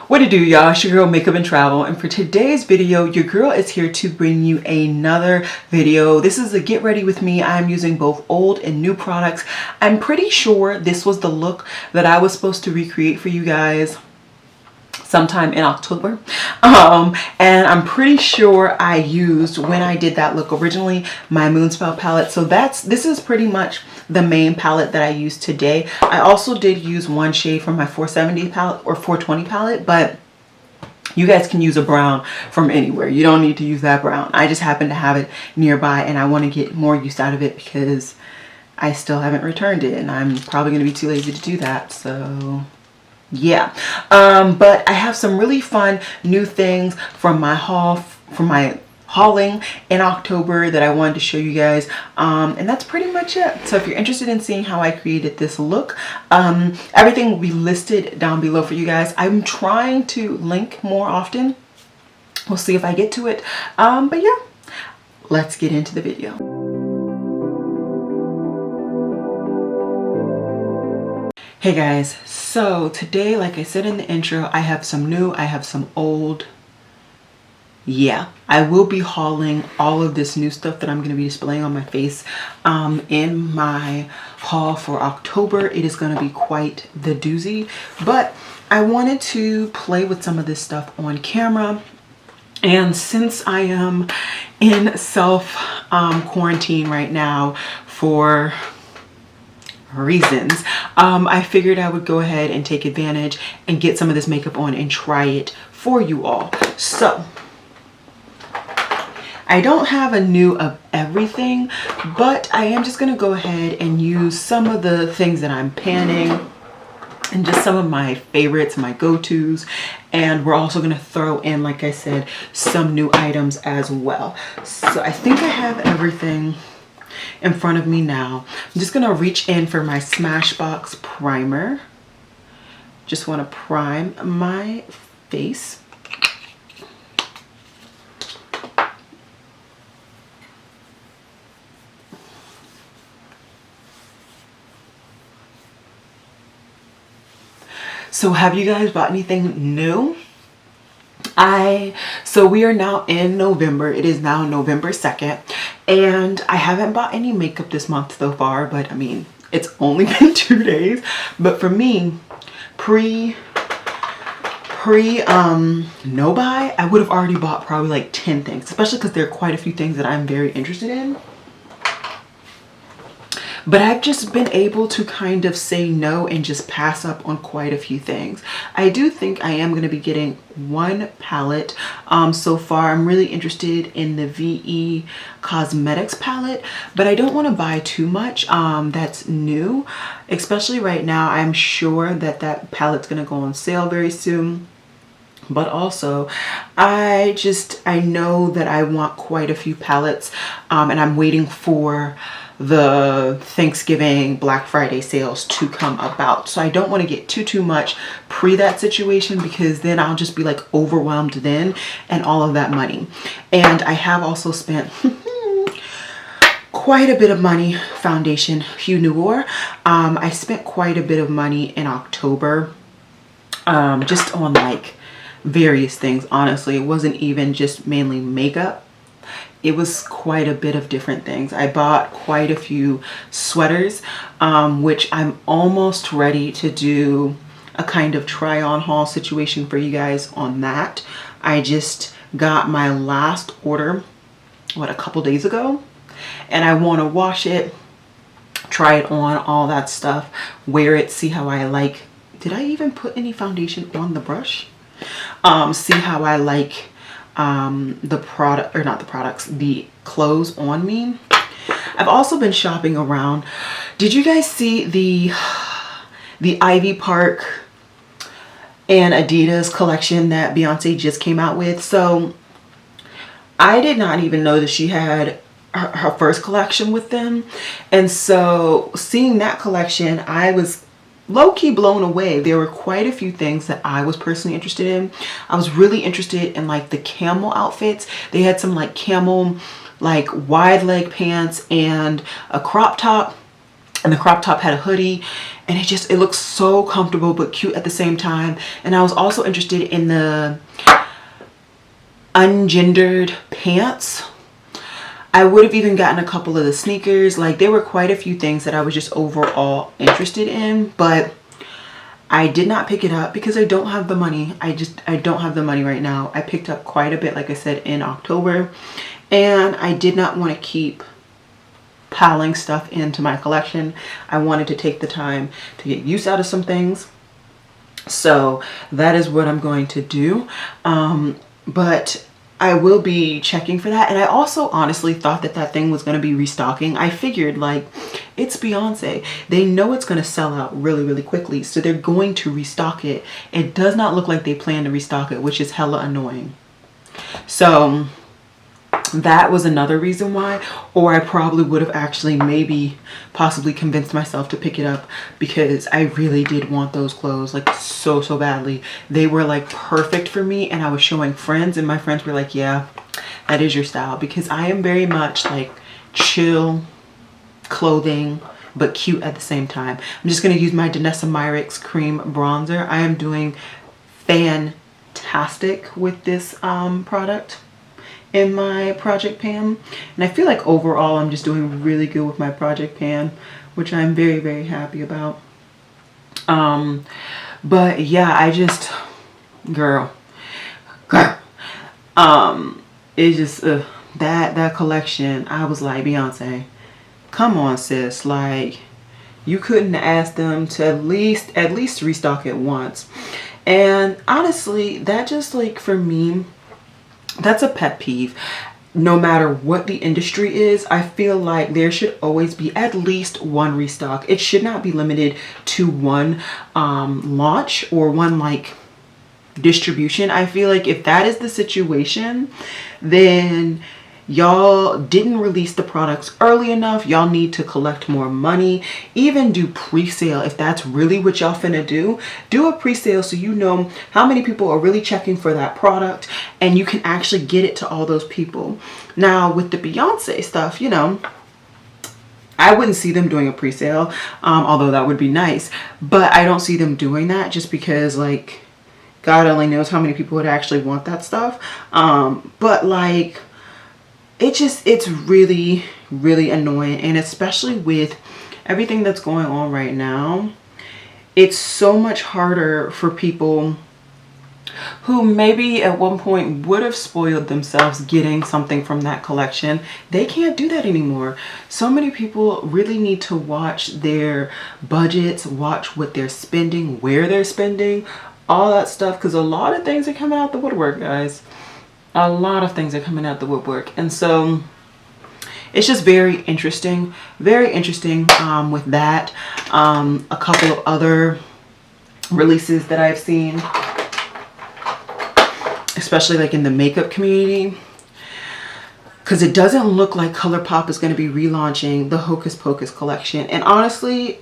What it do, y'all? It's your girl Makeup and Travel, and for today's video your girl is here to bring you another video. This is a get ready with me. I'm using both old and new products. I'm pretty sure this was the look that I was supposed to recreate for you guys sometime in October, and I'm pretty sure I used, when I did that look originally, my Moonspell palette. So this is pretty much the main palette that I used today. I also did use one shade from my 470 palette or 420 palette, but you guys can use a brown from anywhere. You don't need to use that brown. I just happen to have it nearby and I want to get more use out of it because I still haven't returned it and I'm probably going to be too lazy to do that. So yeah, but I have some really fun new things from my haul, from my hauling in October that I wanted to show you guys, and that's pretty much it. So if you're interested in seeing how I created this look, everything will be listed down below for you guys. I'm trying to link more often. We'll see if I get to it, but yeah, let's get into the video. Hey guys, so today, like I said in the intro, I have some new, I have some old. Yeah, I will be hauling all of this new stuff that I'm going to be displaying on my face in my haul for October. It is going to be quite the doozy, but I wanted to play with some of this stuff on camera. And since I am in self quarantine right now for reasons, I figured I would go ahead and take advantage and get some of this makeup on and try it for you all. So I don't have a new of everything, but I am just going to go ahead and use some of the things that I'm panning and just some of my favorites, my go-tos, and we're also going to throw in, like I said, some new items as well. So I think I have everything in front of me now. I'm just going to reach in for my Smashbox primer. Just want to prime my face. So have you guys bought anything new? So we are now in November. It is now November 2nd, and I haven't bought any makeup this month so far, but I mean, it's only been 2 days. But for me, no buy, I would have already bought probably like 10 things, especially because there are quite a few things that I'm very interested in. But I've just been able to kind of say no and just pass up on quite a few things. I do think I am going to be getting one palette. So far, I'm really interested in the VE Cosmetics palette, but I don't want to buy too much that's new. Especially right now, I'm sure that that palette's going to go on sale very soon. But also, I know that I want quite a few palettes, and I'm waiting for the Thanksgiving Black Friday sales to come about. So I don't want to get too much pre that situation, because then I'll just be like overwhelmed then and all of that money. And I have also spent quite a bit of money. Foundation, Noir. I spent quite a bit of money in October, just on like various things. Honestly, it wasn't even just mainly makeup. It was quite a bit of different things. I bought quite a few sweaters, which I'm almost ready to do a kind of try on haul situation for you guys on that. I just got my last order, a couple days ago, and I want to wash it, try it on, all that stuff, wear it, see how I like. Did I even put any foundation on the brush? See how I like the product, or not the products, the clothes on me. I've also been shopping around. Did you guys see the Ivy Park and Adidas collection that Beyonce just came out with? So I did not even know that she had her first collection with them, and so seeing that collection, I was low-key blown away. There were quite a few things that I was personally interested in. I was really interested in like the camel outfits. They had some like camel, like wide leg pants and a crop top. and the crop top had a hoodie, and it looks so comfortable but cute at the same time. And I was also interested in the ungendered pants. I would have even gotten a couple of the sneakers. Like, there were quite a few things that I was just overall interested in, but I did not pick it up because I don't have the money. I don't have the money right now. I picked up quite a bit, like I said, in October, and I did not want to keep piling stuff into my collection. I wanted to take the time to get use out of some things. So that is what I'm going to do. But I will be checking for that. And I also honestly thought that that thing was going to be restocking. I figured, like, it's Beyonce. They know it's going to sell out really, really quickly. So they're going to restock it. It does not look like they plan to restock it, which is hella annoying. So that was another reason why. Or I probably would have actually possibly convinced myself to pick it up, because I really did want those clothes, like, so badly. They were like perfect for me, and I was showing friends, and my friends were like, yeah, that is your style, because I am very much like chill clothing but cute at the same time. I'm just going to use my Danessa Myricks cream bronzer. I am doing fantastic with this product in my project pan, and I feel like overall I'm just doing really good with my project pan, which I'm very, very happy about. But yeah, I just, girl, it's just that collection. I was like, Beyonce, come on, sis, like, you couldn't ask them to at least restock it once. And honestly, that just, like, for me, that's a pet peeve. No matter what the industry is, I feel like there should always be at least one restock. It should not be limited to one launch or one, like, distribution. I feel like if that is the situation, then y'all didn't release the products early enough. Y'all need to collect more money. Even do pre-sale if that's really what y'all finna do. Do a pre-sale so you know how many people are really checking for that product, and you can actually get it to all those people. Now with the Beyonce stuff, you know, I wouldn't see them doing a pre-sale, although that would be nice, but I don't see them doing that just because, like, God only knows how many people would actually want that stuff. But like, it's really, really annoying. And especially with everything that's going on right now, it's so much harder for people who maybe at one point would have spoiled themselves getting something from that collection. They can't do that anymore. So many people really need to watch their budgets, watch what they're spending, where they're spending, all that stuff, because a lot of things are coming out the woodwork, guys. A lot of things are coming out the woodwork. And so it's just very interesting with that. A couple of other releases that I've seen, especially like in the makeup community, because it doesn't look like ColourPop is going to be relaunching the Hocus Pocus collection. And honestly,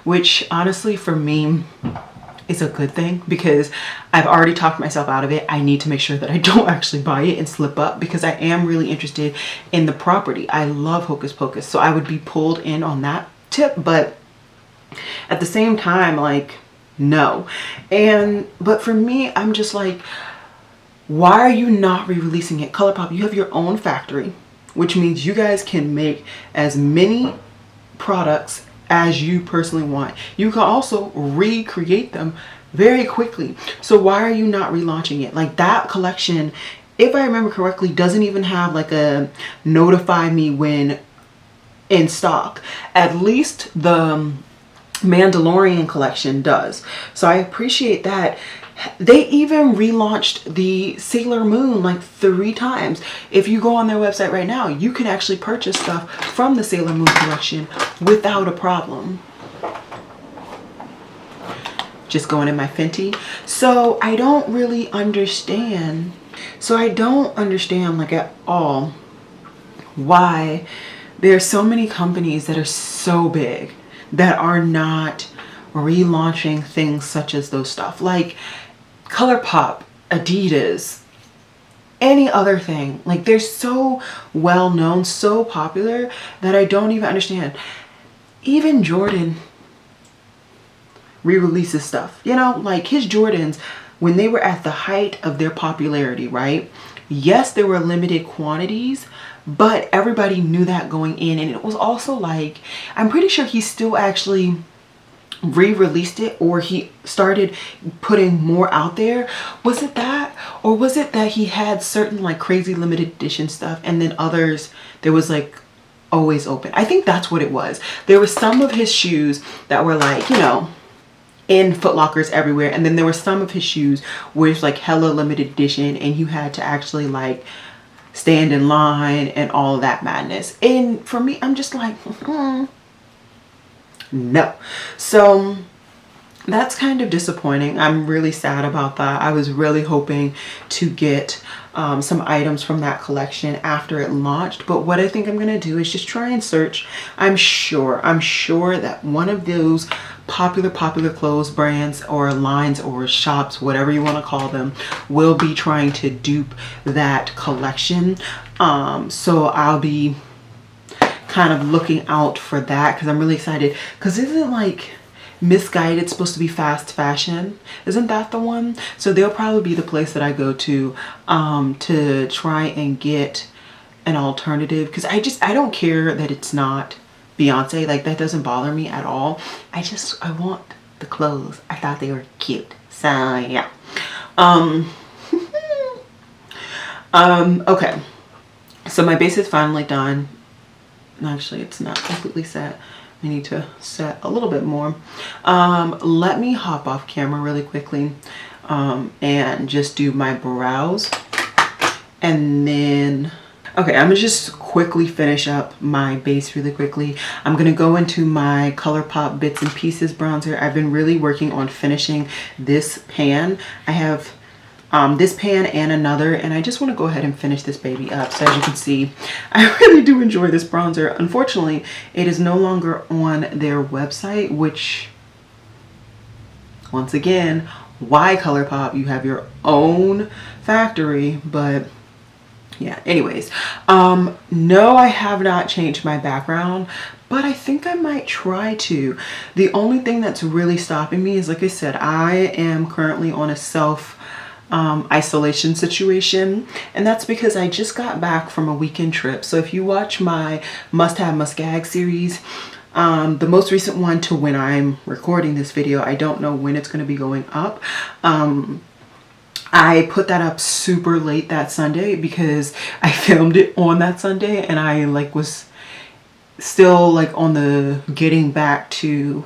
which honestly for me is a good thing, because I've already talked myself out of it. I need to make sure that I don't actually buy it and slip up, because I am really interested in the property. I love Hocus Pocus, so I would be pulled in on that tip, but at the same time, like, no. But for me, I'm just like, why are you not re-releasing it? ColourPop, you have your own factory, which means you guys can make as many products as you personally want. You can also recreate them very quickly. So why are you not relaunching it? Like, that collection, if I remember correctly, doesn't even have like a notify me when in stock. At least the Mandalorian collection does. So I appreciate that. They even relaunched the Sailor Moon like 3 times. If you go on their website right now, you can actually purchase stuff from the Sailor Moon collection without a problem. Just going in my Fenty. So I don't really understand. Like at all why there are so many companies that are so big that are not relaunching things such as those stuff. Like ColourPop, Adidas, any other thing. Like, they're so well known, so popular, that I don't even understand. even Jordan re-releases stuff. You know, like his Jordans, when they were at the height of their popularity, right? Yes, there were limited quantities, but everybody knew that going in. And it was also like, I'm pretty sure he still actually re-released it, or he started putting more out there. Was it that, or was it that he had certain like crazy limited edition stuff, and then others there was like always open? I think that's what it was. There were some of his shoes that were like, you know, in Foot Lockers everywhere, and then there were some of his shoes where it's like hella limited edition and you had to actually like stand in line and all that madness. And for me, I'm just like, no. So that's kind of disappointing. I'm really sad about that. I was really hoping to get some items from that collection after it launched, but what I think I'm gonna do is just try and search. I'm sure that one of those popular clothes brands or lines or shops, whatever you want to call them, will be trying to dupe that collection. So I'll be kind of looking out for that, because I'm really excited. Because isn't like Misguided supposed to be fast fashion? Isn't that the one? So they'll probably be the place that I go to try and get an alternative, because I don't care that it's not Beyonce. Like, that doesn't bother me at all. I want the clothes. I thought they were cute. So yeah. Okay. So my base is finally done. Actually, it's not completely set. I need to set a little bit more. Let me hop off camera really quickly and just do my brows. And then, okay, I'm gonna just quickly finish up my base really quickly. I'm gonna go into my ColourPop Bits and Pieces bronzer. I've been really working on finishing this pan. I have this pan and another, and I just want to go ahead and finish this baby up. So as you can see, I really do enjoy this bronzer. Unfortunately, it is no longer on their website, which, once again, why ColourPop? You have your own factory. But yeah, anyways, no, I have not changed my background, but I think I might try to. The only thing that's really stopping me is, like I said, I am currently on a self isolation situation, and that's because I just got back from a weekend trip. So if you watch my must have must gag series, the most recent one to when I'm recording this video, I don't know when it's going to be going up. I put that up super late that Sunday because I filmed it on that Sunday, and I like was still like on the getting back to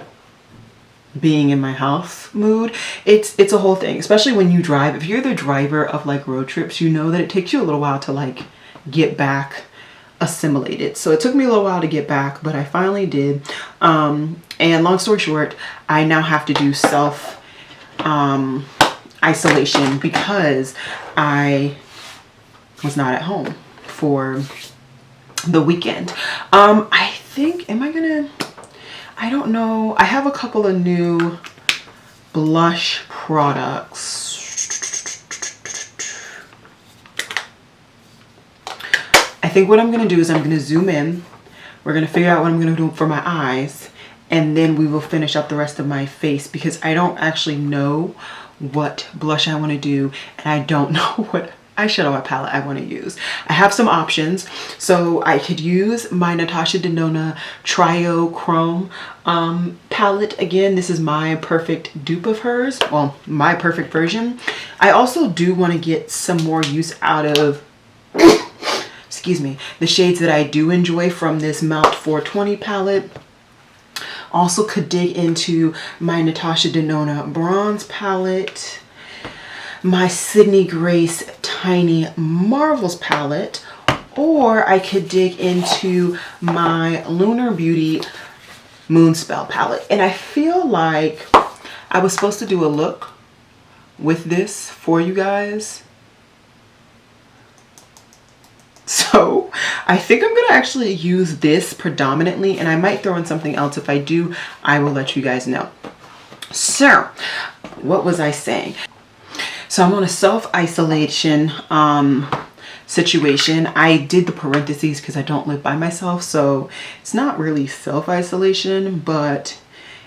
being in my house mood. It's a whole thing, especially when you drive. If you're the driver of like road trips, you know that it takes you a little while to like get back assimilated. So it took me a little while to get back, but I finally did. And long story short, I now have to do self isolation because I was not at home for the weekend. I think, I don't know. I have a couple of new blush products. I think what I'm going to do is I'm going to zoom in. We're going to figure out what I'm going to do for my eyes, and then we will finish up the rest of my face, because I don't actually know what blush I want to do, and I don't know what eyeshadow palette I want to use. I have some options. So I could use my Natasha Denona Trio Chrome palette. Again, this is my perfect dupe of hers. Well, my perfect version. I also do want to get some more use out of excuse me, the shades that I do enjoy from this Mount 420 palette. Also could dig into my Natasha Denona bronze palette, my Sydney Grace Tiny Marvels palette, or I could dig into my Lunar Beauty Moonspell palette. And I feel like I was supposed to do a look with this for you guys. So I think I'm gonna actually use this predominantly, and I might throw in something else. If I do, I will let you guys know. So what was I saying? So I'm on a self-isolation situation. I did the parentheses because I don't live by myself, so it's not really self-isolation, but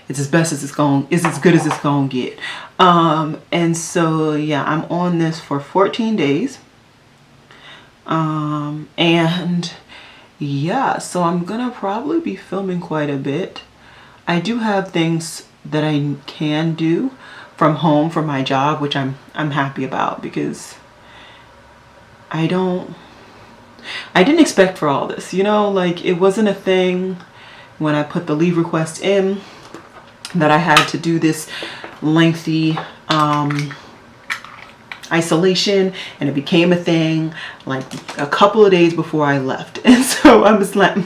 it's as best as it's as good as it's gonna get. And so yeah, I'm on this for 14 days. And yeah, so I'm gonna probably be filming quite a bit. I do have things that I can do from home for my job, which I'm happy about, because I didn't expect for all this, you know, like it wasn't a thing when I put the leave request in that I had to do this lengthy isolation, and it became a thing like a couple of days before I left. And so I was like,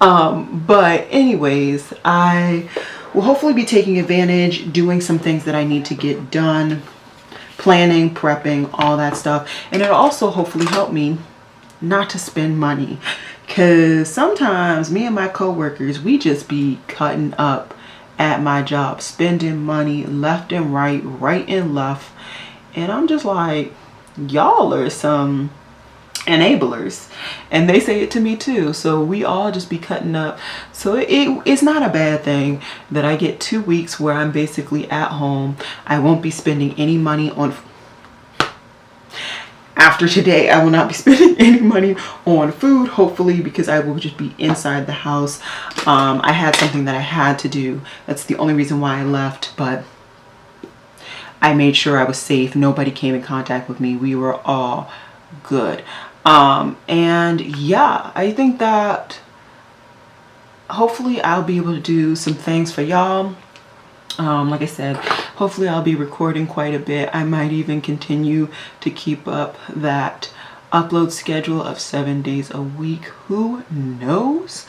but anyways, I will hopefully be taking advantage, doing some things that I need to get done, planning, prepping, all that stuff. And it'll also hopefully help me not to spend money, because sometimes me and my coworkers, we just be cutting up at my job, spending money left and right, right and left. And I'm just like, y'all are some enablers, and they say it to me too. So we all just be cutting up. So it's not a bad thing that I get 2 weeks where I'm basically at home. I won't be spending any money on, after today, I will not be spending any money on food, hopefully, because I will just be inside the house. I had something that I had to do. That's the only reason why I left, but I made sure I was safe. Nobody came in contact with me. We were all good. And yeah, I think that hopefully I'll be able to do some things for y'all. Like I said, hopefully I'll be recording quite a bit. I might even continue to keep up that upload schedule of 7 days a week. Who knows?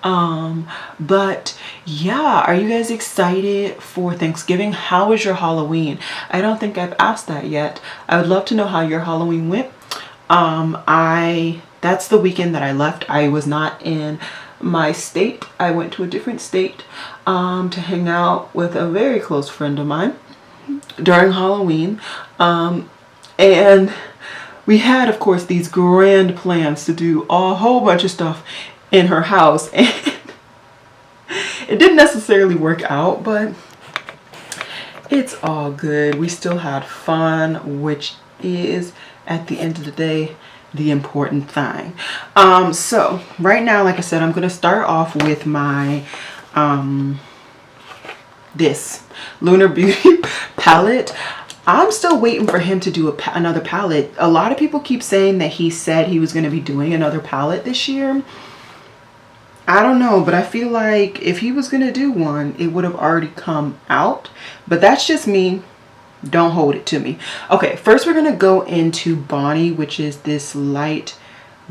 But yeah, are you guys excited for Thanksgiving? How was your Halloween? I don't think I've asked that yet. I would love to know how your Halloween went. That's the weekend that I left. I was not in my state. I went to a different state to hang out with a very close friend of mine during Halloween. And we had, of course, these grand plans to do a whole bunch of stuff in her house, and it didn't necessarily work out, but it's all good. We still had fun, which is, at the end of the day, the important thing. So right now, like I said, I'm gonna start off with my this Lunar Beauty palette. I'm still waiting for him to do another palette. A lot of people keep saying that he said he was going to be doing another palette this year. I don't know, but I feel like if he was going to do one, it would have already come out. But that's just me. Don't hold it to me. Okay, first we're going to go into Bonnie, which is this light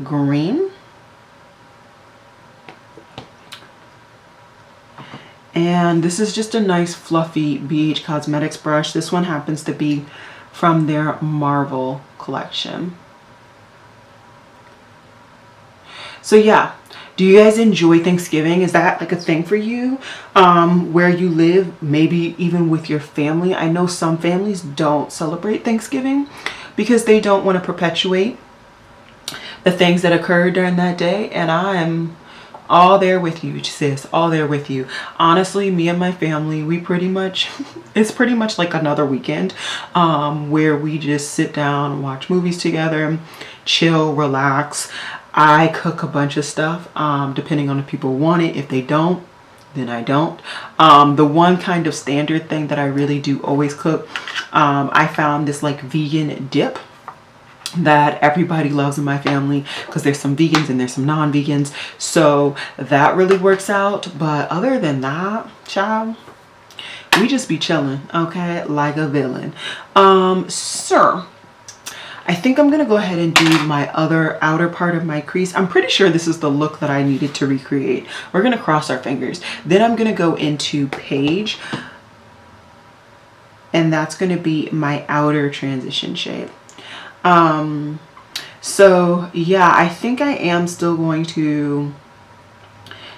green. And this is just a nice fluffy BH Cosmetics brush. This one happens to be from their Marvel collection. So yeah, do you guys enjoy Thanksgiving? Is that like a thing for you where you live, maybe even with your family? I know some families don't celebrate Thanksgiving because they don't want to perpetuate the things that occurred during that day. And I'm all there with you, sis, all there with you. Honestly, me and my family, we pretty much, it's pretty much like another weekend where we just sit down and watch movies together, chill, relax. I cook a bunch of stuff depending on if people want it. If they don't, then I don't. The one kind of standard thing that I really do always cook, I found this like vegan dip that everybody loves in my family, because there's some vegans and there's some non-vegans, so that really works out. But other than that, child, we just be chilling, okay, like a villain. Sir, I think I'm gonna go ahead and do my other outer part of my crease. I'm pretty sure this is the look that I needed to recreate. We're gonna cross our fingers. Then I'm gonna go into Page, and that's gonna be my outer transition shade. So yeah, I think I am still going to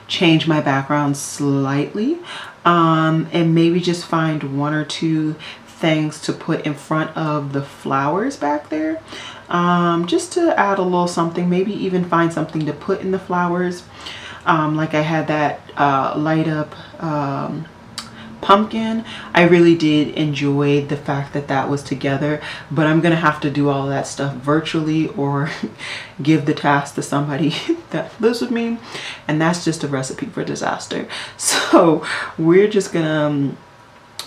change my background slightly, and maybe just find one or two things to put in front of the flowers back there, just to add a little something, maybe even find something to put in the flowers. Like I had that light up pumpkin. I really did enjoy the fact that that was together, but I'm gonna have to do all of that stuff virtually or give the task to somebody that lives with me, and that's just a recipe for disaster. So we're just gonna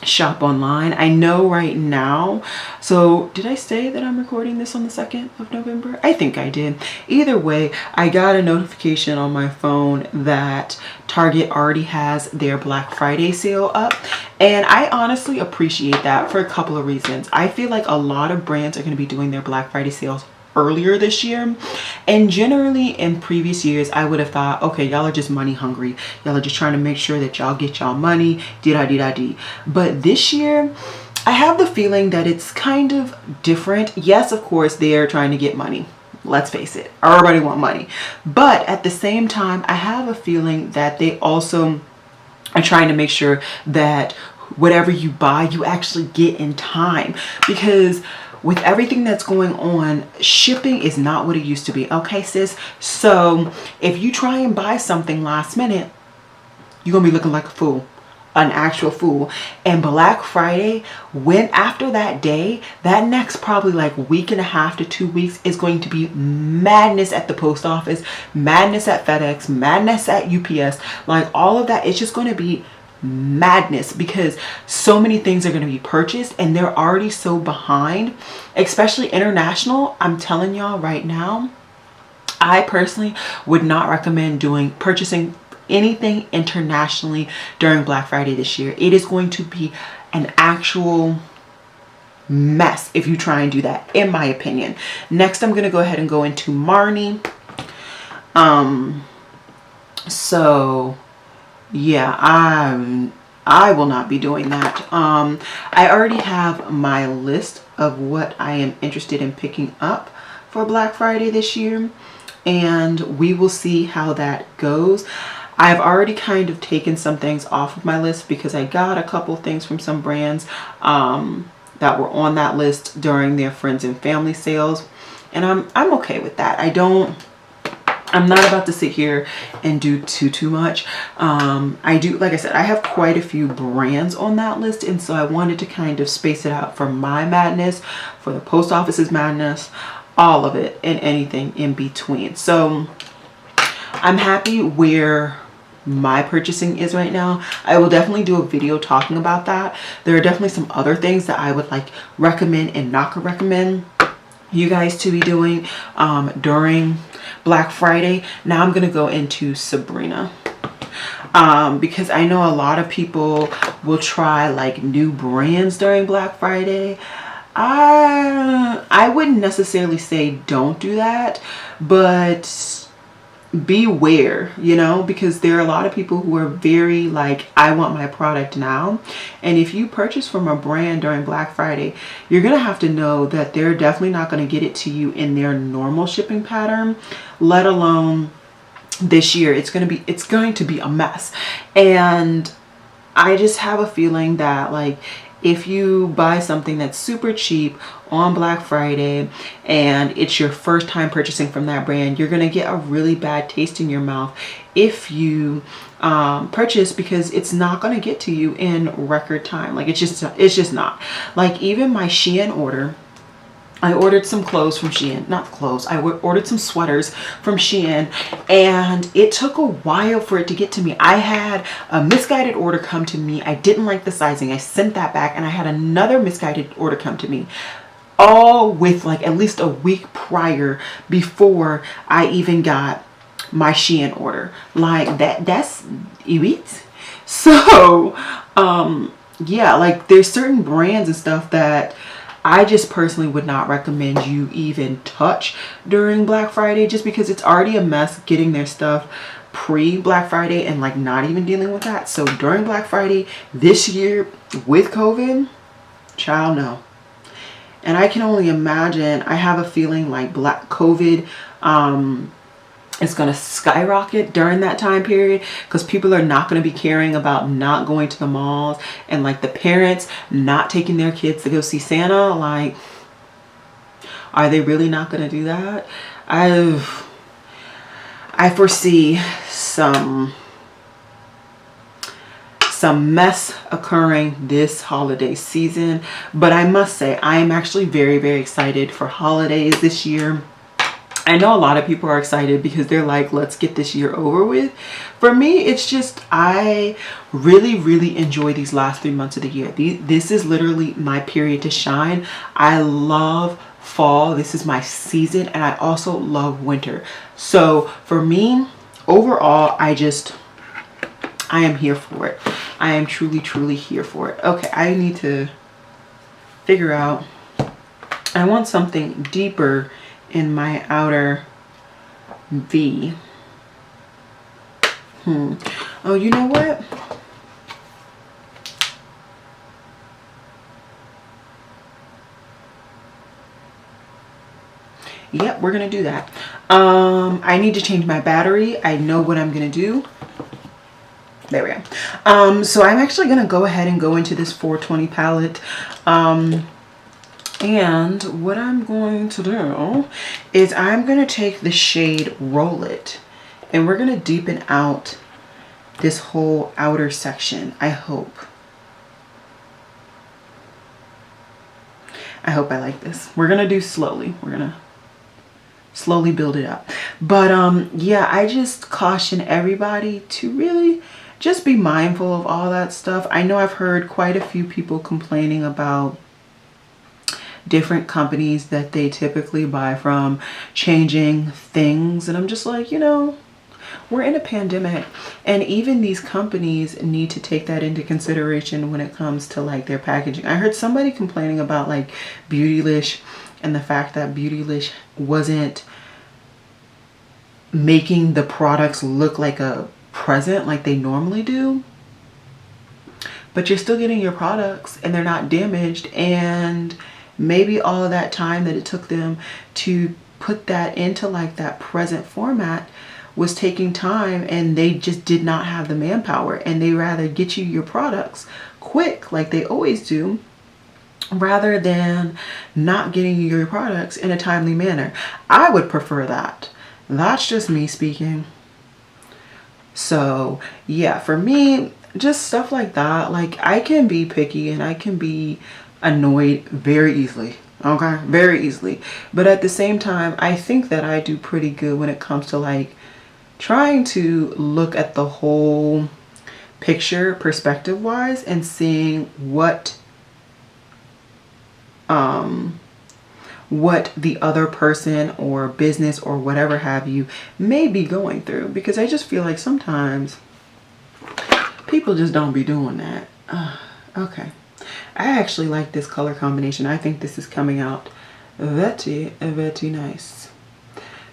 shop online. I know right now, so did I say that I'm recording this on the 2nd of November? I think I did. Either way, I got a notification on my phone that Target already has their Black Friday sale up, and I honestly appreciate that for a couple of reasons. I feel like a lot of brands are going to be doing their Black Friday sales earlier this year, and generally in previous years I would have thought, okay, y'all are just money hungry, y'all are just trying to make sure that y'all get y'all money, dee-da-dee-da-dee. But this year I have the feeling that it's kind of different. Yes, of course they're trying to get money, let's face it, everybody want money, but at the same time I have a feeling that they also are trying to make sure that whatever you buy you actually get in time, because with everything that's going on, shipping is not what it used to be. Okay, sis? So if you try and buy something last minute, you're gonna be looking like a fool, an actual fool. And Black Friday, when after that day, that next probably like week and a half to 2 weeks is going to be madness at the post office, madness at FedEx, madness at UPS, like all of that. It's just going to be madness because so many things are going to be purchased and they're already so behind, especially international. I'm telling y'all right now, I personally would not recommend purchasing anything internationally during Black Friday this year. It is going to be an actual mess if you try and do that, in my opinion. Next, I'm going to go ahead and go into Marnie. So yeah, I will not be doing that. I already have my list of what I am interested in picking up for Black Friday this year, and we will see how that goes. I've already kind of taken some things off of my list because I got a couple things from some brands that were on that list during their friends and family sales, and I'm okay with that. I'm not about to sit here and do too much. I do, like I said, I have quite a few brands on that list, and so I wanted to kind of space it out for my madness, for the post office's madness, all of it and anything in between. So I'm happy where my purchasing is right now. I will definitely do a video talking about that. There are definitely some other things that I would like recommend and not recommend you guys to be doing during Black Friday. Now I'm gonna go into Sabrina because I know a lot of people will try like new brands during Black Friday. I wouldn't necessarily say don't do that, but beware, you know, because there are a lot of people who are very like, I want my product now. And if you purchase from a brand during Black Friday, you're gonna have to know that they're definitely not going to get it to you in their normal shipping pattern, let alone this year. It's going to be a mess. And I just have a feeling that like if you buy something that's super cheap on Black Friday and it's your first time purchasing from that brand, you're gonna get a really bad taste in your mouth if you purchase, because it's not gonna get to you in record time. Like it's just not. Like even my Shein order, I ordered some clothes from Shein, not clothes, I ordered some sweaters from Shein, and it took a while for it to get to me. I had a misguided order come to me. I didn't like the sizing. I sent that back, and I had another misguided order come to me, all with like at least a week prior before I even got my Shein order. Like that's elite. So yeah, like there's certain brands and stuff that I just personally would not recommend you even touch during Black Friday, just because it's already a mess getting their stuff pre-Black Friday and like not even dealing with that. So during Black Friday this year with COVID, child, no. And I can only imagine, I have a feeling like COVID It's going to skyrocket during that time period because people are not going to be caring about not going to the malls, and like the parents not taking their kids to go see Santa. Like, are they really not going to do that? I foresee some mess occurring this holiday season, but I must say I am actually very, very excited for holidays this year. I know a lot of people are excited because they're like, let's get this year over with. For me, it's just, I really, really enjoy these last 3 months of the year. This is literally my period to shine. I love fall. This is my season, and I also love winter. So for me, overall, I am here for it. I am truly, truly here for it. Okay, I need to figure out, I want something deeper in my outer V. Oh, you know what? Yep, we're gonna do that. I need to change my battery. I know what I'm gonna do. There we go. So I'm actually gonna go ahead and go into this 420 palette. And what I'm going to do is I'm going to take the shade Roll It, and we're going to deepen out this whole outer section. I hope I like this. We're going to do slowly. We're going to slowly build it up. But yeah, I just caution everybody to really just be mindful of all that stuff. I know I've heard quite a few people complaining about different companies that they typically buy from changing things, and I'm just like, you know, we're in a pandemic, and even these companies need to take that into consideration when it comes to like their packaging. I heard somebody complaining about like Beautylish and the fact that Beautylish wasn't making the products look like a present like they normally do, but you're still getting your products and they're not damaged. And maybe all of that time that it took them to put that into like that present format was taking time, and they just did not have the manpower, and they rather get you your products quick like they always do rather than not getting you your products in a timely manner. I would prefer that. That's just me speaking. So yeah, for me, just stuff like that, like I can be picky and I can be annoyed very easily. Okay, very easily. But at the same time, I think that I do pretty good when it comes to like trying to look at the whole picture perspective wise and seeing what the other person or business or whatever have you may be going through, because I just feel like sometimes people just don't be doing that. Okay, I actually like this color combination. I think this is coming out very, very nice.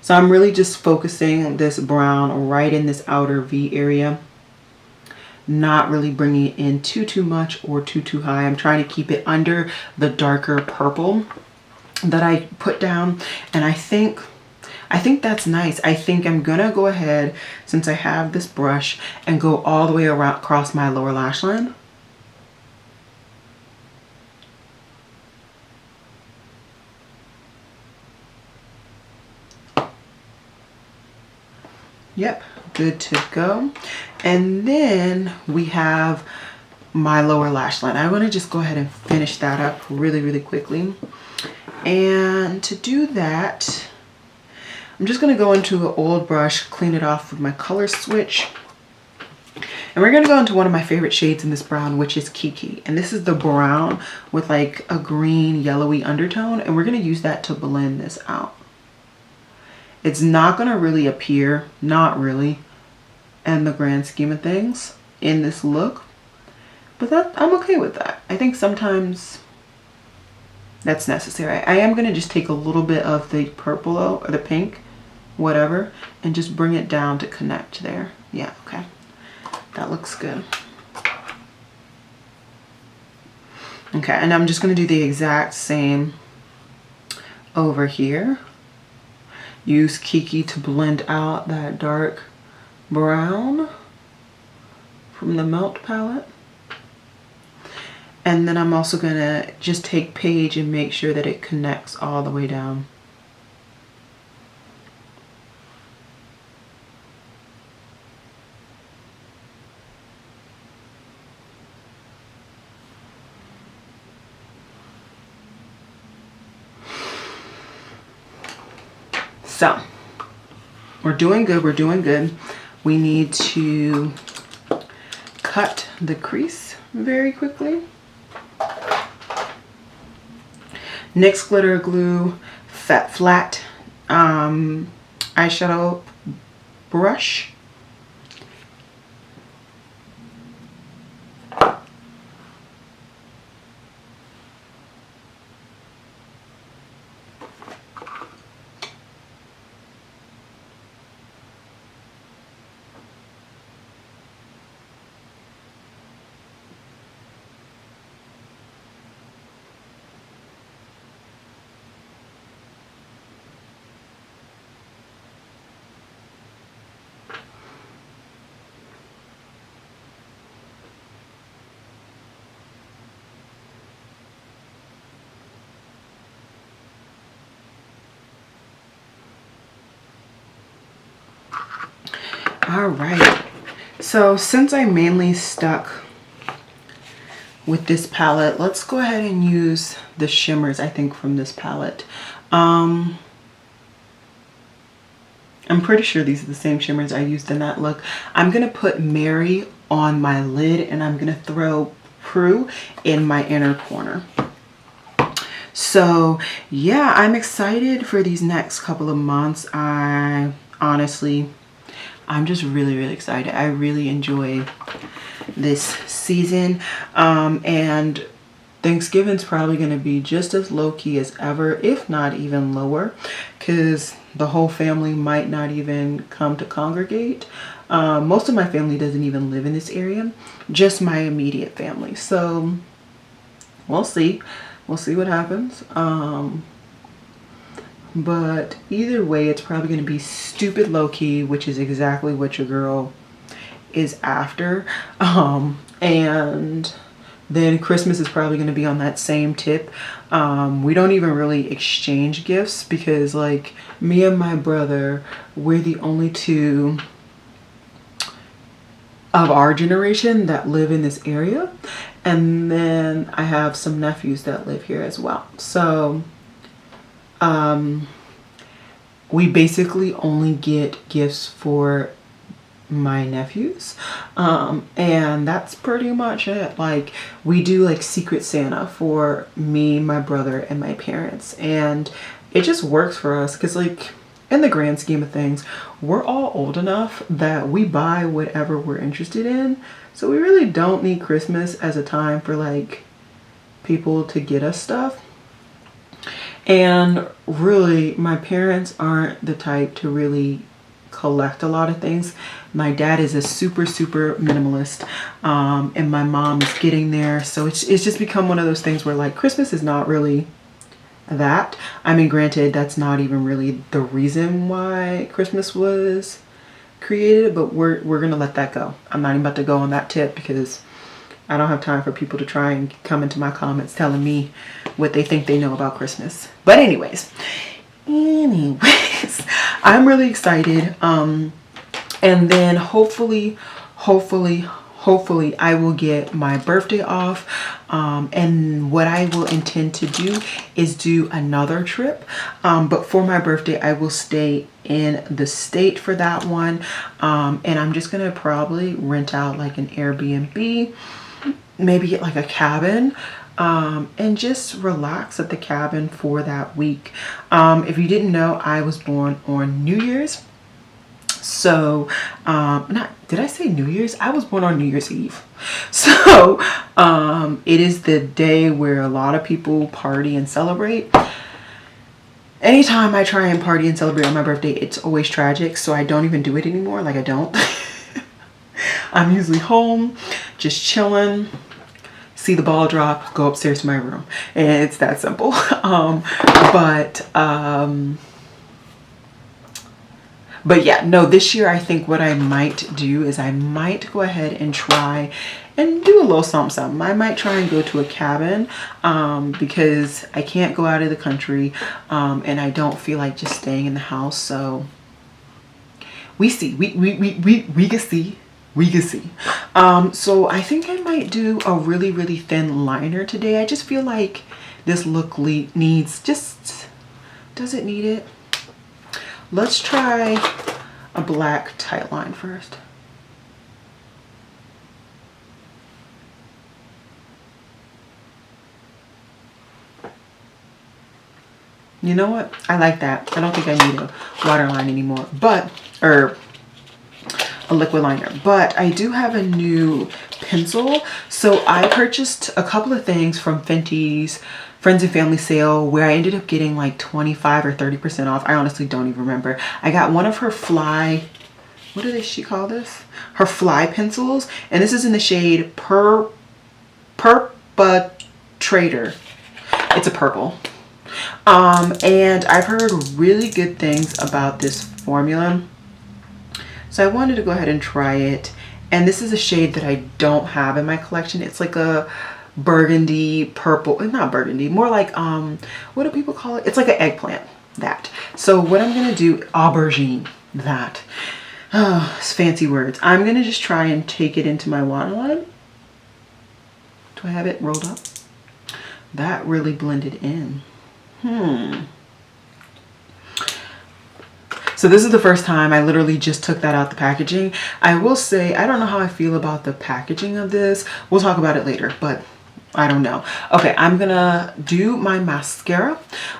So I'm really just focusing this brown right in this outer V area, not really bringing it in too much or too high. I'm trying to keep it under the darker purple that I put down, and I think that's nice. I think I'm gonna go ahead, since I have this brush, and go all the way around across my lower lash line. Yep, good to go. And then we have my lower lash line. I want to just go ahead and finish that up really quickly. And to do that, I'm just going to go into an old brush, clean it off with my color switch. And we're going to go into one of my favorite shades in this brown, which is Kiki. And this is the brown with like a green yellowy undertone. And we're going to use that to blend this out. It's not going to really appear, not really, in the grand scheme of things in this look. But I'm okay with that. I think sometimes that's necessary. I am going to just take a little bit of the purple or the pink, whatever, and just bring it down to connect there. Yeah, okay. That looks good. Okay, and I'm just going to do the exact same over here. use Kiki to blend out that dark brown from the Melt palette. And then I'm also gonna just take Page and make sure that it connects all the way down. So we're doing good, we're doing good. We need to cut the crease very quickly. NYX glitter glue flat eyeshadow brush. All right, so since I mainly stuck with this palette, let's go ahead and use the shimmers, I think, from this palette. I'm pretty sure these are the same shimmers I used in that look. I'm gonna put Mary on my lid and I'm gonna throw Prue in my inner corner. So yeah, I'm excited for these next couple of months. I'm just really excited. I really enjoy this season, and Thanksgiving's probably going to be just as low-key as ever, if not even lower, because the whole family might not even come to congregate. Most of my family doesn't even live in this area, just my immediate family. So we'll see what happens. But either way, it's probably going to be stupid low-key, which is exactly what your girl is after. And then Christmas is probably going to be on that same tip. We don't even really exchange gifts because, like, me and my brother, we're the only two of our generation that live in this area. And then I have some nephews that live here as well. So we basically only get gifts for my nephews, and that's pretty much it. Like, we do like Secret Santa for me, my brother, and my parents, and it just works for us because, like, in the grand scheme of things, we're all old enough that we buy whatever we're interested in, so we really don't need Christmas as a time for like people to get us stuff. And really, my parents aren't the type to really collect a lot of things. My dad is a super minimalist, and my mom is getting there. So it's just become one of those things where, like, Christmas is not really that. I mean, granted, that's not even really the reason why Christmas was created, but we're gonna let that go. I'm not even about to go on that tip because I don't have time for people to try and come into my comments telling me what they think they know about Christmas. But anyways, I'm really excited. And then hopefully I will get my birthday off. And what I will intend to do is do another trip. But for my birthday, I will stay in the state for that one. And I'm just gonna probably rent out like an Airbnb, maybe get like a cabin, and just relax at the cabin for that week. If you didn't know, I was born on New Year's. So, did I say New Year's? I was born on New Year's Eve. So, it is the day where a lot of people party and celebrate. Anytime I try and party and celebrate on my birthday, it's always tragic. So I don't even do it anymore. Like, I don't. I'm usually home, just chilling, see the ball drop, go upstairs to my room. And it's that simple. But yeah, no, this year I think what I might do is I might go ahead and try and do a little something, something. I might try and go to a cabin because I can't go out of the country and I don't feel like just staying in the house. So we see, we can see. We can see. So I think I might do a really, really thin liner today. I just feel like this look needs just, does it need it? Let's try a black tight line first. You know what? I like that. I don't think I need a waterline anymore, but, or a liquid liner, but I do have a new pencil. So I purchased a couple of things from Fenty's Friends and Family sale where I ended up getting like 25 or 30% off. I honestly don't even remember. I got one of her fly, what do she call this? Her fly pencils. And this is in the shade Purp-a-trader. It's a purple. And I've heard really good things about this formula. So I wanted to go ahead and try it. And this is a shade that I don't have in my collection. It's like a burgundy purple, not burgundy, more like what do people call it? It's like an eggplant, that. So what I'm gonna do, aubergine, that. Oh, it's fancy words. I'm gonna just try and take it into my waterline. Do I have it rolled up? That really blended in. So this is the first time I literally just took that out the packaging. I will say, I don't know how I feel about the packaging of this. We'll talk about it later, but I don't know. Okay, I'm gonna do my mascara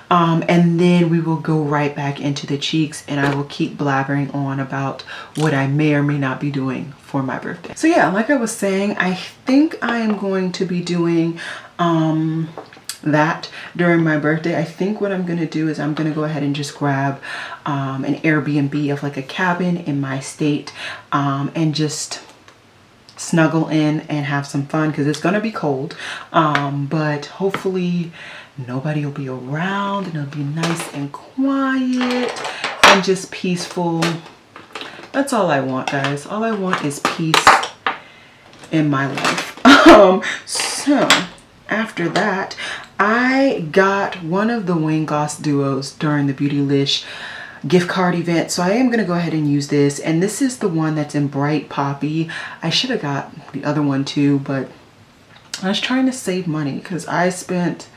and then we will go right back into the cheeks and I will keep blabbering on about what I may or may not be doing for my birthday. So yeah, like I was saying, I think I am going to be doing that during my birthday. I think what I'm gonna do is I'm gonna go ahead and just grab an Airbnb of like a cabin in my state and just snuggle in and have some fun because it's gonna be cold, but hopefully nobody will be around and it'll be nice and quiet and just peaceful. That's all I want, guys. All I want is peace in my life. So after that, I got one of the Wayne Goss duos during the Beautylish gift card event. So I am going to go ahead and use this. And this is the one that's in Bright Poppy. I should have got the other one too, but I was trying to save money because I spent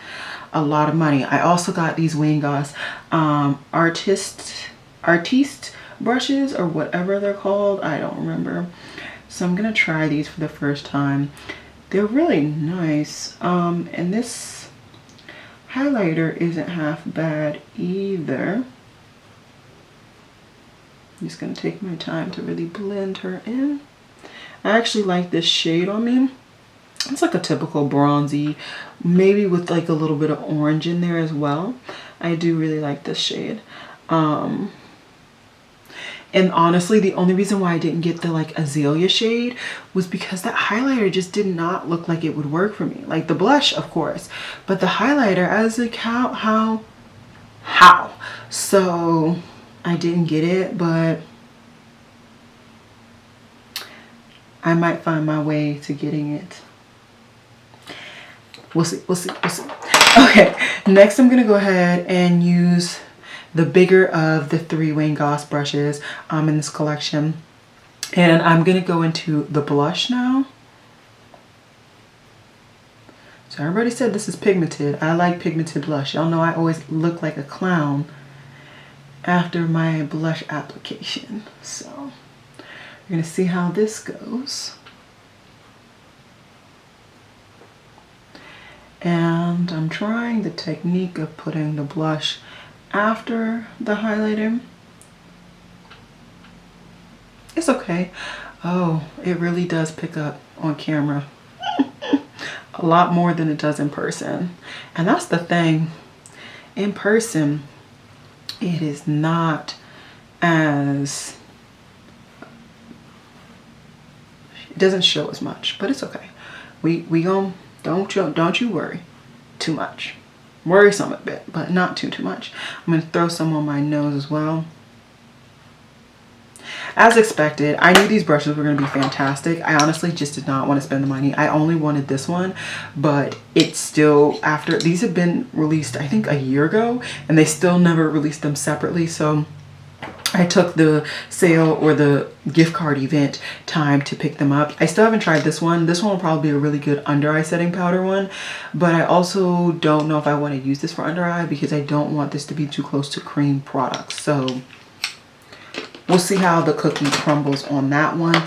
a lot of money. I also got these Wayne Goss artiste brushes or whatever they're called. I don't remember. So I'm going to try these for the first time. They're really nice. And this highlighter isn't half bad either. I'm just going to take my time to really blend her in. I actually like this shade on me. It's like a typical bronzy, maybe with like a little bit of orange in there as well. I do really like this shade. And honestly, the only reason why I didn't get the like azalea shade was because that highlighter just did not look like it would work for me. Like the blush, of course, but the highlighter, I was like, how? So I didn't get it, but I might find my way to getting it. We'll see. Okay, next I'm gonna go ahead and use the bigger of the 3 Wayne Goss brushes in this collection. And I'm gonna go into the blush now. So everybody said this is pigmented. I like pigmented blush. Y'all know I always look like a clown after my blush application. So we're gonna see how this goes. And I'm trying the technique of putting the blush after the highlighter. It's okay. Oh, it really does pick up on camera a lot more than it does in person. And that's the thing. In person, it is not as, it doesn't show as much, but it's okay. We gon' don't you worry too much. Worry some a bit, but not too much. I'm gonna throw some on my nose as well. as expected, I knew these brushes were going to be fantastic. I honestly just did not want to spend the money. I only wanted this one, but it's still, after these have been released I think a year ago, and they still never released them separately. So I took the sale or the gift card event time to pick them up. I still haven't tried this one. This one will probably be a really good under eye setting powder one, but I also don't know if I want to use this for under eye because I don't want this to be too close to cream products. So we'll see how the cookie crumbles on that one.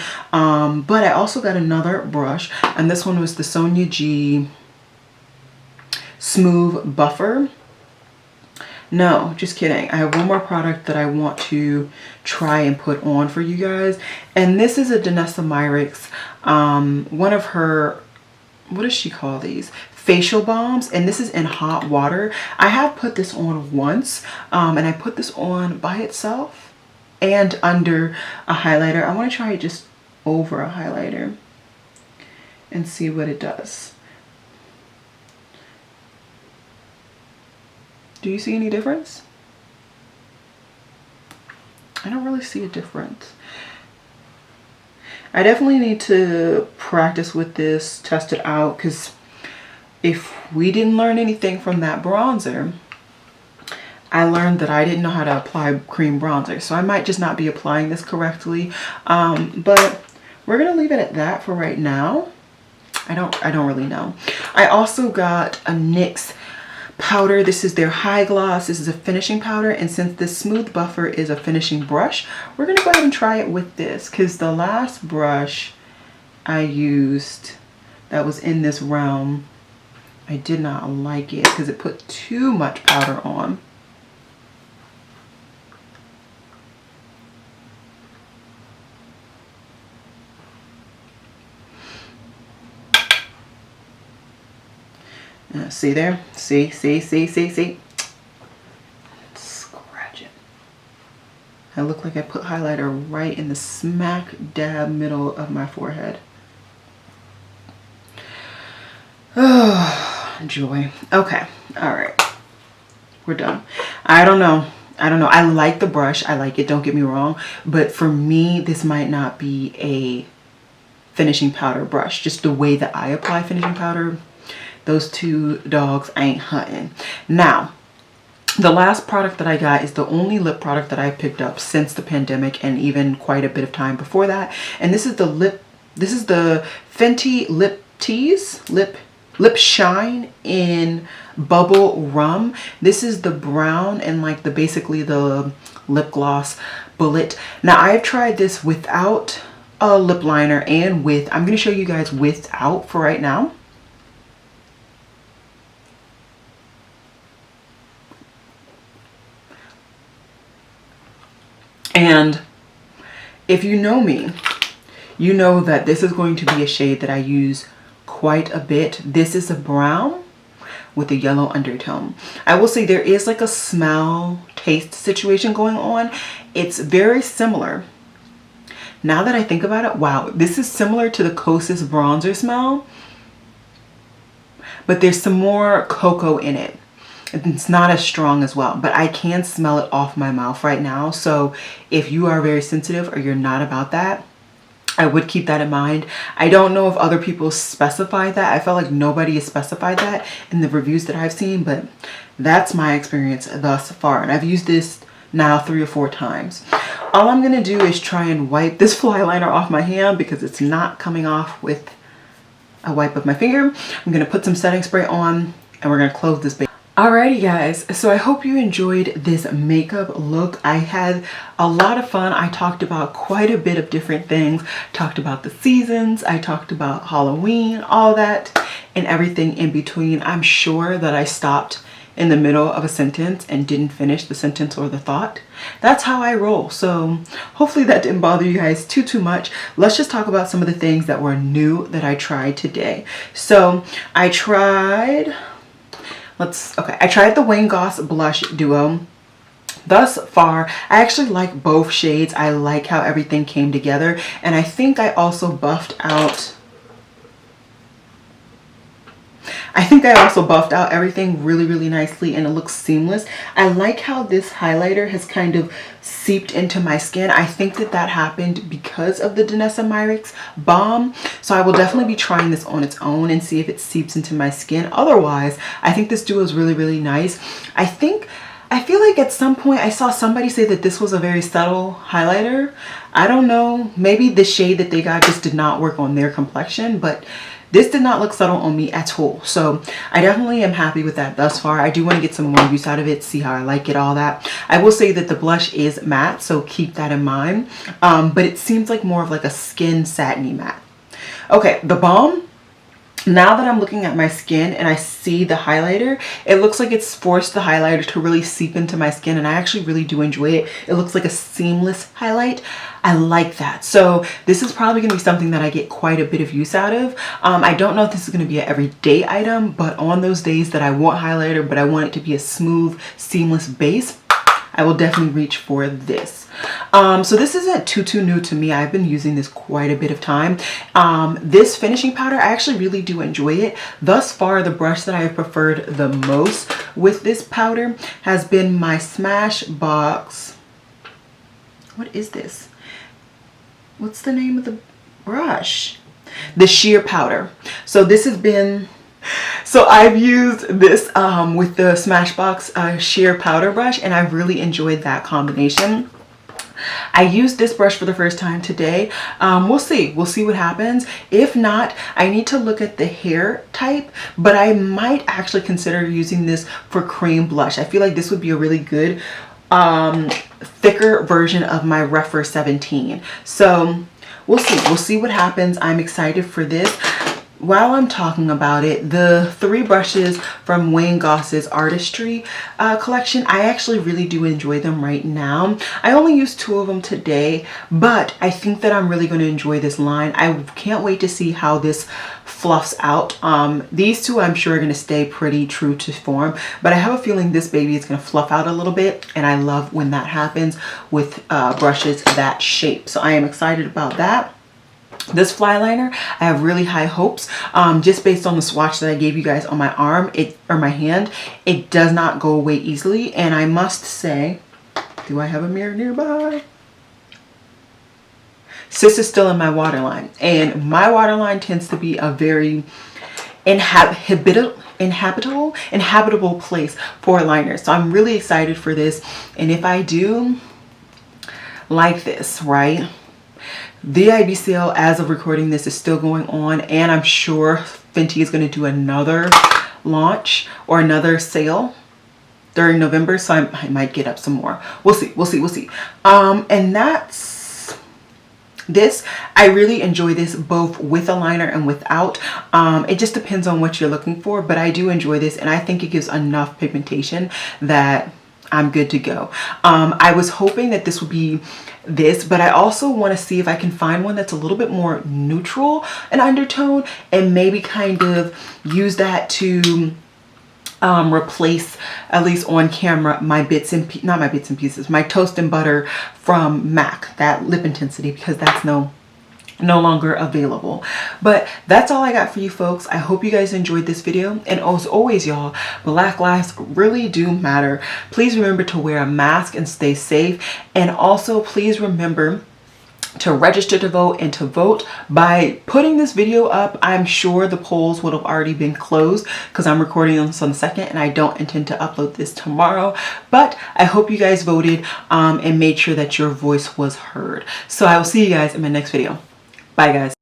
But I also got another brush, and this one was the Sonia G Smooth Buffer. No, just kidding. I have one more product that I want to try and put on for you guys. And this is a Danessa Myricks, one of her, what does she call these? Facial balms. And this is in hot water. I have put this on once, and I put this on by itself and under a highlighter. I want to try it just over a highlighter and see what it does. Do you see any difference? I don't really see a difference. I definitely need to practice with this, test it out, because if we didn't learn anything from that bronzer, I learned that I didn't know how to apply cream bronzer. So I might just not be applying this correctly. But we're gonna leave it at that for right now. I don't really know. I also got a NYX powder. This is their high gloss. This is a finishing powder, and since this smooth buffer is a finishing brush, we're gonna go ahead and try it with this, because the last brush I used that was in this realm, I did not like it because it put too much powder on. See there? See? Scratch it. I look like I put highlighter right in the smack dab middle of my forehead. Oh, joy. Okay. All right. We're done. I don't know. I like the brush. I like it. Don't get me wrong. But for me, this might not be a finishing powder brush. Just the way that I apply finishing powder, those two dogs ain't hunting. Now, the last product that I got is the only lip product that I picked up since the pandemic, and even quite a bit of time before that. And this is the Fenty Lip Tease Lip Shine in Bubble-Rum. This is the brown and like the basically the lip gloss bullet. Now I've tried this without a lip liner and with. I'm going to show you guys without for right now. And if you know me, you know that this is going to be a shade that I use quite a bit. This is a brown with a yellow undertone. I will say there is like a smell taste situation going on. It's very similar. Now that I think about it, wow, this is similar to the Kosas bronzer smell, but there's some more cocoa in it. It's not as strong as well, but I can smell it off my mouth right now. So if you are very sensitive or you're not about that, I would keep that in mind. I don't know if other people specify that. I felt like nobody has specified that in the reviews that I've seen, but that's my experience thus far. And I've used this now 3 or 4 times. All I'm gonna do is try and wipe this fly liner off my hand because it's not coming off with a wipe of my finger. I'm gonna put some setting spray on and we're gonna close this baby. Alrighty guys, so I hope you enjoyed this makeup look. I had a lot of fun. I talked about quite a bit of different things. Talked about the seasons, I talked about Halloween, all that and everything in between. I'm sure that I stopped in the middle of a sentence and didn't finish the sentence or the thought. That's how I roll. So hopefully that didn't bother you guys too much. Let's just talk about some of the things that were new that I tried today. So I tried, I tried the Wayne Goss blush duo. Thus far, I actually like both shades. I like how everything came together. And I think I also buffed out I think I also buffed out everything really nicely and it looks seamless. I like how this highlighter has kind of seeped into my skin. I think that that happened because of the Danessa Myricks Balm. So I will definitely be trying this on its own and see if it seeps into my skin. Otherwise, I think this duo is really nice. I feel like at some point I saw somebody say that this was a very subtle highlighter. I don't know. Maybe the shade that they got just did not work on their complexion, but this did not look subtle on me at all. So I definitely am happy with that thus far. I do want to get some more use out of it, see how I like it, all that. I will say that the blush is matte, so keep that in mind. But it seems like more of like a skin satiny matte. Okay, the balm. Now that I'm looking at my skin and I see the highlighter, it looks like it's forced the highlighter to really seep into my skin, and I actually really do enjoy it. It looks like a seamless highlight. I like that. So this is probably going to be something that I get quite a bit of use out of. I don't know if this is going to be an everyday item, but on those days that I want highlighter, but I want it to be a smooth, seamless base, I will definitely reach for this. So this isn't too new to me. I've been using this quite a bit of time. This finishing powder, I actually really do enjoy it. Thus far, the brush that I have preferred the most with this powder has been my Smashbox. What is this? What's the name of the brush? The sheer powder. So this has been... So I've used this with the Smashbox sheer powder brush, and I've really enjoyed that combination. I used this brush for the first time today. We'll see what happens. If not, I need to look at the hair type, but I might actually consider using this for cream blush. I feel like this would be a really good thicker version of my Refer 17. So we'll see what happens. I'm excited for this. While I'm talking about it, the 3 brushes from Wayne Goss's Artistry collection, I actually really do enjoy them right now. I only used 2 of them today, but I think that I'm really going to enjoy this line. I can't wait to see how this fluffs out. These 2 I'm sure are going to stay pretty true to form, but I have a feeling this baby is going to fluff out a little bit, and I love when that happens with brushes that shape. So I am excited about that. This flyliner, I have really high hopes. Just based on the swatch that I gave you guys on my arm, or my hand, it does not go away easily. And I must say, do I have a mirror nearby? Sis is still in my waterline, and my waterline tends to be a very inhabitable place for liners. So I'm really excited for this. And if I do like this, right? The IB sale as of recording this is still going on, and I'm sure Fenty is going to do another launch or another sale during November, so I might get up some more. We'll see. And that's this. I really enjoy this both with a liner and without. It just depends on what you're looking for, but I do enjoy this, and I think it gives enough pigmentation that I'm good to go. I was hoping that this would be this, but I also want to see if I can find one that's a little bit more neutral in undertone, and maybe kind of use that to replace, at least on camera, my my toast and butter from MAC, that lip intensity, because that's no longer available. But that's all I got for you folks. I hope you guys enjoyed this video, and as always, y'all, Black lives really do matter. Please remember to wear a mask and stay safe, and also please remember to register to vote and to vote. By putting this video up, I'm sure the polls would have already been closed because I'm recording this on the 2nd, and I don't intend to upload this tomorrow. But I hope you guys voted and made sure that your voice was heard. So I will see you guys in my next video. Bye guys.